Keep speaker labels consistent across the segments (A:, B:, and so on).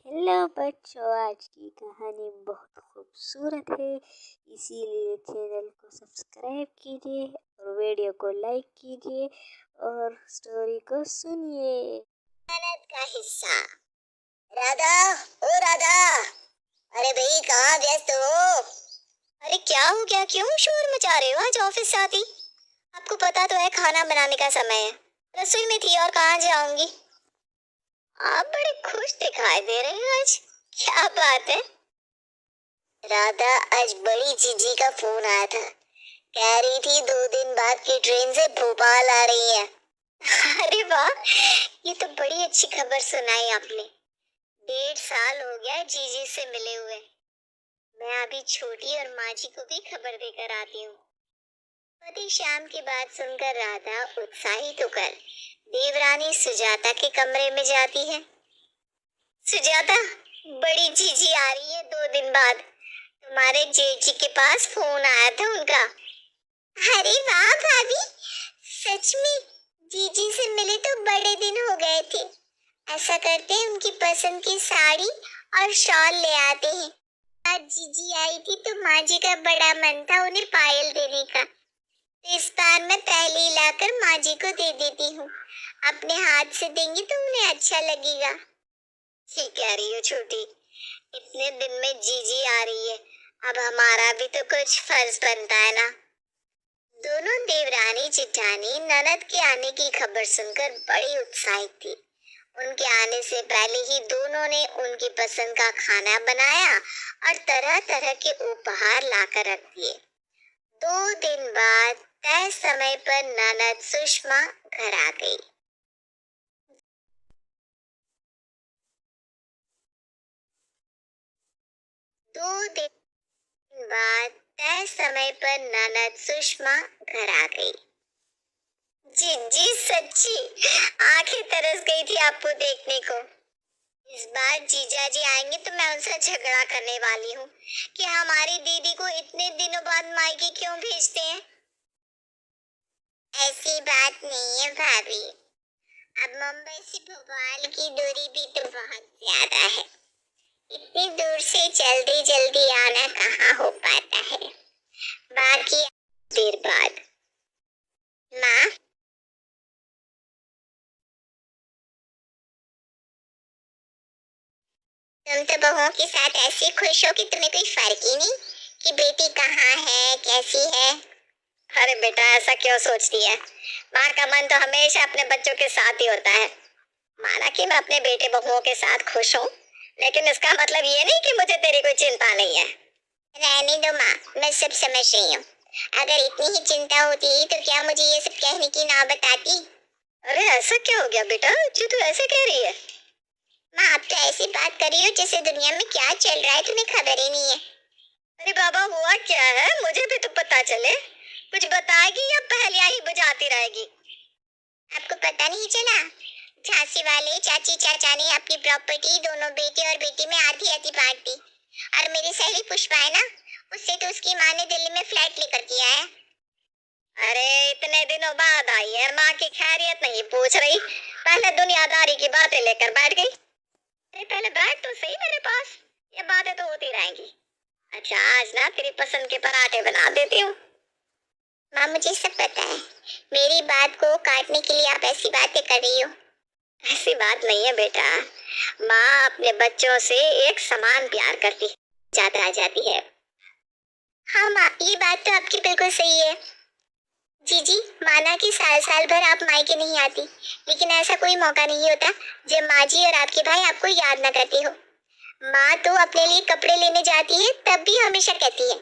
A: Hello बच्चों, आज की कहानी बहुत खूबसूरत है, इसीलिए चैनल को सब्सक्राइब कीजिए और वीडियो को लाइक कीजिए और स्टोरी को सुनिए।
B: मेहनत का हिस्सा। राधा, ओ राधा, अरे भाई कहाँ व्यस्त हो? अरे क्या हो गया, क्यों शोर मचा रहे हो? आज ऑफिस से आती आपको पता तो है खाना बनाने का समय है। रसोई में थी और कहाँ जाऊंगी। आप बड़े खुश दिखाई दे रहे हैं आज, क्या बात है? राधा, आज बड़ी जीजी का फोन आया था, कह रही थी 2 दिन बाद की ट्रेन से भोपाल आ रही है। अरे वाह, ये तो बड़ी अच्छी खबर सुनाई आपने। 1.5 साल हो गया जीजी से मिले हुए। मैं अभी छोटी और माँ जी को भी खबर देकर आती हूँ। पति श्याम की बात सुनकर राधा उत्साहित होकर देवरानी सुजाता के कमरे में जाती है। सुजाता, बड़ी जीजी आ रही है 2 दिन बाद। तुम्हारे जेठ जी के पास फोन आया था उनका। अरे वाह भाभी, सच में जीजी से मिले तो बड़े दिन हो गए थे। ऐसा करते हैं, उनकी पसंद की साड़ी और शॉल ले आते हैं। आज जीजी आई थी तो माँ जी का बड़ा मन था उन्हें पायल देने का, तो इस बार मैं पहले ही लाकर माँ जी को दे देती हूँ। अपने हाथ से देंगी तो उन्हें अच्छा लगेगा। ठीक कह रही हो छोटी, इतने दिन में जीजी आ रही है, अब हमारा भी तो कुछ फर्ज बनता है ना। दोनों देवरानी जिठानी ननद के आने की खबर सुनकर बड़ी उत्साहित थी। उनके आने से पहले ही दोनों ने उनकी पसंद का खाना बनाया और तरह तरह के उपहार लाकर रख दिए। 2 दिन बाद तय समय पर ननद सुषमा घर आ गई। दो दिन बाद तय समय पर ननद सुषमा घर आ गई। जी सच्ची आंखें तरस गई थी आपको देखने को। इस बार जीजा जी आएंगे तो मैं उनसे झगड़ा करने वाली हूँ कि हमारी दीदी को इतने दिनों बाद मायके क्यों भेजते हैं। ऐसी बात नहीं है भाभी, अब मुंबई से भोपाल की दूरी भी तो बहुत ज्यादा है। इतनी दूर से जल्दी जल्दी आना कहाँ हो पाता है। बाकी देर बाद माँ, तुम तो बहुओं के साथ ऐसे खुश हो कि तुम्हें कोई फर्क ही नहीं कि बेटी कहाँ है, कैसी है। अरे बेटा, ऐसा क्यों सोचती है? माँ का मन तो हमेशा अपने बच्चों के साथ ही होता है। माना कि मैं अपने बेटे बहुओं के साथ खुश हूँ, लेकिन इसका मतलब ये नहीं कि मुझे तेरी कोई चिंता नहीं है। रहने दो माँ, मैं सब समझ रही हूँ। अगर इतनी ही चिंता होती तो क्या मुझे ये सब कहने की ना बताती? अरे ऐसा क्या हो गया बेटा जो तू ऐसे कह रही है? माँ, आप तो ऐसी बात कर रही हो जैसे दुनिया में क्या चल रहा है तुम्हें खबर ही नहीं है। अरे बाबा, हुआ क्या है? मुझे भी तो पता चले। कुछ बताएगी या पहेलियां ही बुझाती रहेगी? आपको पता नहीं चला? झांसी वाले चाची चाचा ने अपनी प्रॉपर्टी दोनों बेटे और बेटी में आधी आधी बांट दी। और मेरी सहेली पुष्पा है ना, उससे तो उसकी माँ ने दिल्ली में फ्लैट लेकर दिया है। अरे इतने दिनों बाद आई है, माँ की खैरियत नहीं पूछ रही, पहले दुनियादारी की बातें लेकर बैठ गई। अरे पहले बैठ तो सही मेरे पास, ये बातें तो होती रहेंगी। अच्छा, आज ना तेरी पसंद के पराठे बना देती हूँ। माँ, मुझे सब पता है, मेरी बात को काटने के लिए आप ऐसी बातें कर रही हो। ऐसी बात नहीं है बेटा, माँ अपने बच्चों से एक समान प्यार करती है, ज्यादा आ जाती है। हाँ माँ, ये बात तो आपकी बिल्कुल सही है। जी, माना कि साल साल भर आप मायके नहीं आती, लेकिन ऐसा कोई मौका नहीं होता जब माँ जी और आपके भाई आपको याद ना करते हो। माँ तो अपने लिए कपड़े लेने जाती है तब भी हमेशा कहती है,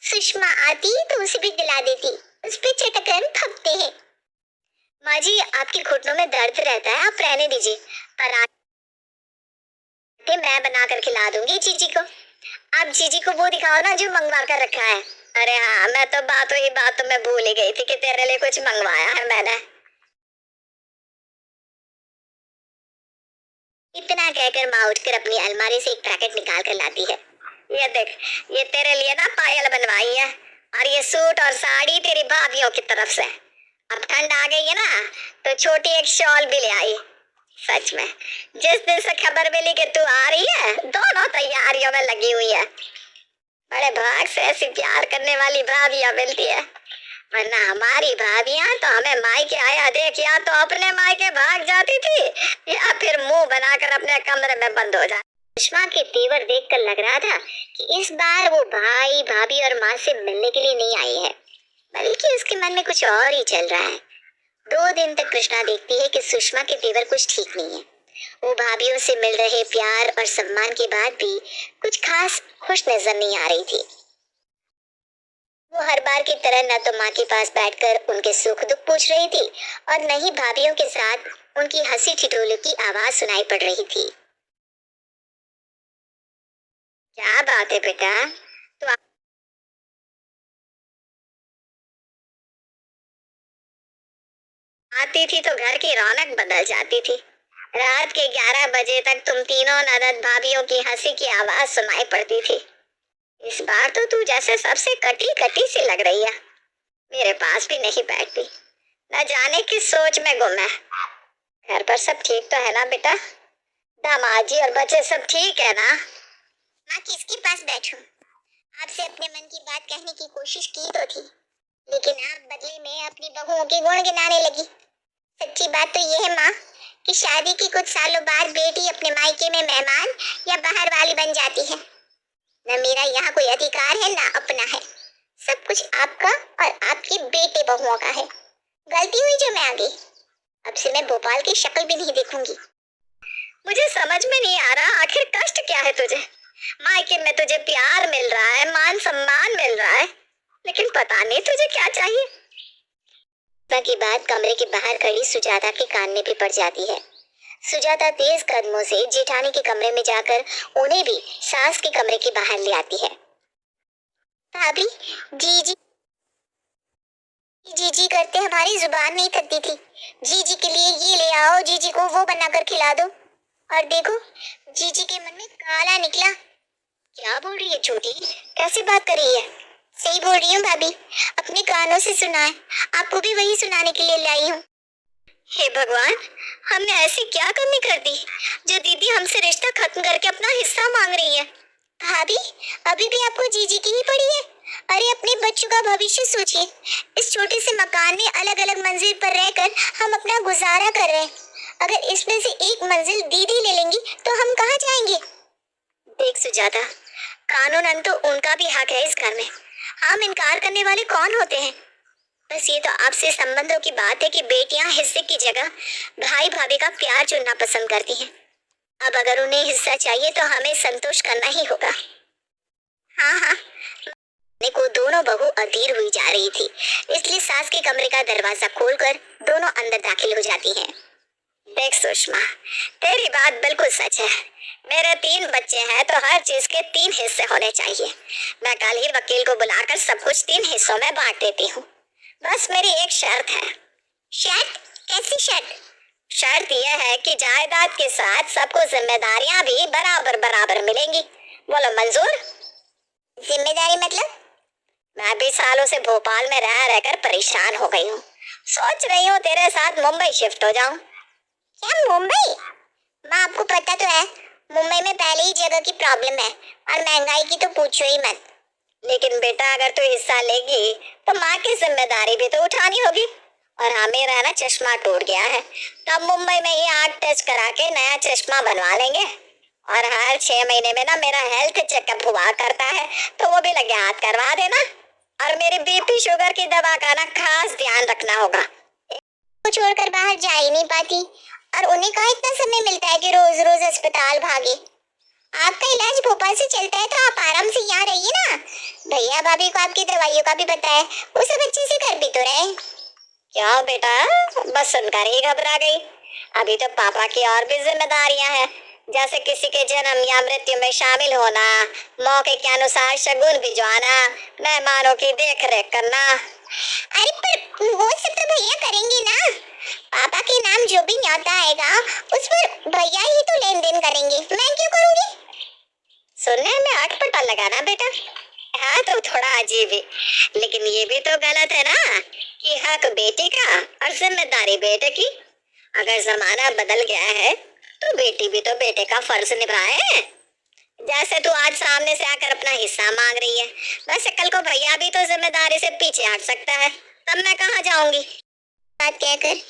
B: सुषमा आती तो उसे भी दिला देती, उस पे चटकन थपते हैं। माँ जी, आपके घुटनों में दर्द रहता है, आप रहने दीजिए, पराठे मैं बना कर खिला दूंगी जीजी को। आप जीजी को वो दिखाओ ना जो मंगवा कर रखा है। अरे हाँ, मैं तो बातों ही बातों में भूल ही गई थी कि तेरे लिए कुछ मंगवाया है मैंने। इतना कहकर माँ उठकर अपनी अलमारी से एक पैकेट निकाल कर लाती है। ये देख, ये तेरे लिए ना पायल बनवाई है, और ये सूट और साड़ी तेरी भाभियों की तरफ से। अब ठंड आ गई है ना, तो छोटी एक शॉल भी ले आई। सच में जिस दिन से खबर मिली कि तू आ रही है, दोनों तैयारियों में लगी हुई है। बड़े भाग से ऐसी प्यार करने वाली भाभियां मिलती है, वरना हमारी भाभियां तो हमें मायके आया देख या तो अपने मायके भाग जाती थी या फिर मुंह बनाकर अपने कमरे में बंद हो जाती। सुषमा के तेवर देखकर लग रहा था कि इस बार वो भाई भाभी और माँ से मिलने के लिए नहीं आई है, बल्कि उसके मन में कुछ और ही चल रहा है। 2 दिन तक कृष्णा देखती है कि सुषमा के तेवर कुछ ठीक नहीं है। वो भाभियों से मिल रहे प्यार और सम्मान के बाद भी कुछ खास खुश नजर नहीं आ रही थी। वो हर बार की तरह न तो माँ के पास बैठकर उनके सुख दुख पूछ रही थी और न ही भाभियों के साथ उनकी हंसी ठिठोले की आवाज सुनाई पड़ रही थी। क्या बात है बेटा, तो आती थी तो घर की रौनक बदल जाती थी। रात के 11 बजे तक तुम तीनों ननद भाभियों की हंसी की आवाज सुनाई पड़ती थी। इस बार तो तू जैसे सबसे कटी कटी सी लग रही है, मेरे पास भी नहीं बैठती, न जाने किस सोच में गुम है। घर पर सब ठीक तो है ना बेटा? दामाद जी और बच्चे सब ठीक है ना? माँ किसके पास बैठूं? आपसे अपने मन की बात कहने की कोशिश की तो थी, लेकिन आप बदले में अपनी बहुओं के गुण गिनाने लगी। सच्ची बात तो ये है माँ कि शादी के कुछ सालों बाद बेटी अपने मायके में मेहमान या बाहर वाली बन जाती है। न मेरा यहाँ कोई अधिकार है न अपना है, सब कुछ आपका और आपके बेटे बहुओं का है। गलती हुई जो मैं आ गई, अब से मैं भोपाल की शक्ल भी नहीं देखूंगी। मुझे समझ में नहीं आ रहा आखिर कष्ट क्या है तुझे? मायके में तुझे प्यार मिल रहा है, मान सम्मान मिल रहा है, लेकिन पता नहीं तुझे क्या चाहिए। की बात कमरे के बाहर खड़ी सुजाता के कान में भी पड़ जाती है। सुजाता तेज कदमों से जेठानी के कमरे में जाकर उन्हें भी सास के कमरे के बाहर ले आती है। भाभी, जी जी करते हमारी जुबान नहीं थकती थी। जी के लिए ये ले आओ, जी को वो बनाकर खिला दो, और देखो जी के मन में काला निकला। क्या बोल रही है छोटी, कैसी बात कर रही है? सही बोल रही हूँ भाभी, अपने कानों से सुना है, आपको भी वही सुनाने के लिए लाई हूँ। हे भगवान, हमने ऐसी क्या कमी कर दी जो दीदी हमसे रिश्ता खत्म करके अपना हिस्सा मांग रही है? भाभी, अभी भी आपको जीजी की ही पड़ी है? अरे अपने बच्चों का भविष्य सोचिए। इस छोटे से मकान में अलग अलग मंजिल पर रहकर हम अपना गुजारा कर रहे हैं। अगर इसमें से एक मंजिल दीदी ले लेंगी तो हम कहाँ जाएंगे? देख सुजाता, कानूनन तो उनका भी हक है इस घर में, हम इनकार करने वाले कौन होते हैं? बस ये तो आपसे संबंधों की बात है कि बेटियां हिस्से की जगह भाई भाभी का प्यार चुनना पसंद करती हैं। अब अगर उन्हें हिस्सा चाहिए तो हमें संतोष करना ही होगा। हाँ, को दोनों बहू अधीर हुई जा रही थी, इसलिए सास के कमरे का दरवाजा खोलकर दोनों अंदर दाखिल हो जाती हैं। देख सुषमा, तेरी बात बिल्कुल सच है। मेरे 3 बच्चे हैं तो हर चीज के 3 हिस्से होने चाहिए। मैं कल ही वकील को बुलाकर सब कुछ 3 हिस्सों में बांट देती हूँ। बस मेरी एक शर्त है। शर्त? कैसी शर्त? शर्त यह है कि जायदाद के साथ सबको जिम्मेदारियां भी बराबर बराबर मिलेंगी। बोलो मंजूर? जिम्मेदारी मतलब? मैं भी सालों से भोपाल में रह रहकर परेशान हो गई हूँ, सोच रही हूँ तेरे साथ मुंबई शिफ्ट हो जाऊँ। क्या मुंबई? माँ आपको पता तो है, मुंबई में पहले ही जगह की प्रॉब्लम है और महंगाई की तो पूछो ही मत। लेकिन बेटा अगर तू हिस्सा लेगी तो माँ की जिम्मेदारी भी तो उठानी होगी, और हाँ मेरा ना चश्मा टूट गया है, तो अब मुंबई में ही आँख टेस्ट करा के नया चश्मा बनवा लेंगे। और हर 6 महीने में ना मेरा हेल्थ चेकअप हुआ करता है, तो वो भी लगे हाथ करवा देना। और मेरी बीपी शुगर की दवा का ना खास ध्यान रखना होगा। वो छोड़कर बाहर जा ही नहीं पाती, और उन्हें कहाँ इतना समय मिलता है कि रोज रोज अस्पताल भागे। आपका इलाज भोपाल से चलता है तो आप आराम से यहाँ रहिए ना। भैया भाभी को आपकी दवाइयों का भी पता है, वो सब अच्छे से कर भी तो रहे। क्या बेटा, बस सुनकर ही घबरा गई? अभी तो पापा की और भी जिम्मेदारियां हैं, जैसे किसी के जन्म या मृत्यु में शामिल होना, मौके के अनुसार शगुन भिजवाना, मेहमानों की देख रेख करना। अरे पर वो सब तो भैया करेंगे ना। पापा के नाम जो भी न्योता आएगा उस पर भैया ही तो लेन देन करेंगे, मैं क्यों करूंगी? सुनने में अटपटा लगा ना बेटा? हाँ तो थोड़ा अजीब है, लेकिन ये भी तो गलत है ना कि हक बेटी का और जिम्मेदारी बेटे की। अगर जमाना बदल गया है तो बेटी भी तो बेटे का फर्ज निभाए। जैसे तू आज सामने से आकर अपना हिस्सा मांग रही है, वैसे कल को भैया भी तो जिम्मेदारी से पीछे हट सकता है, तब मैं कहाँ जाऊंगी। बात कहकर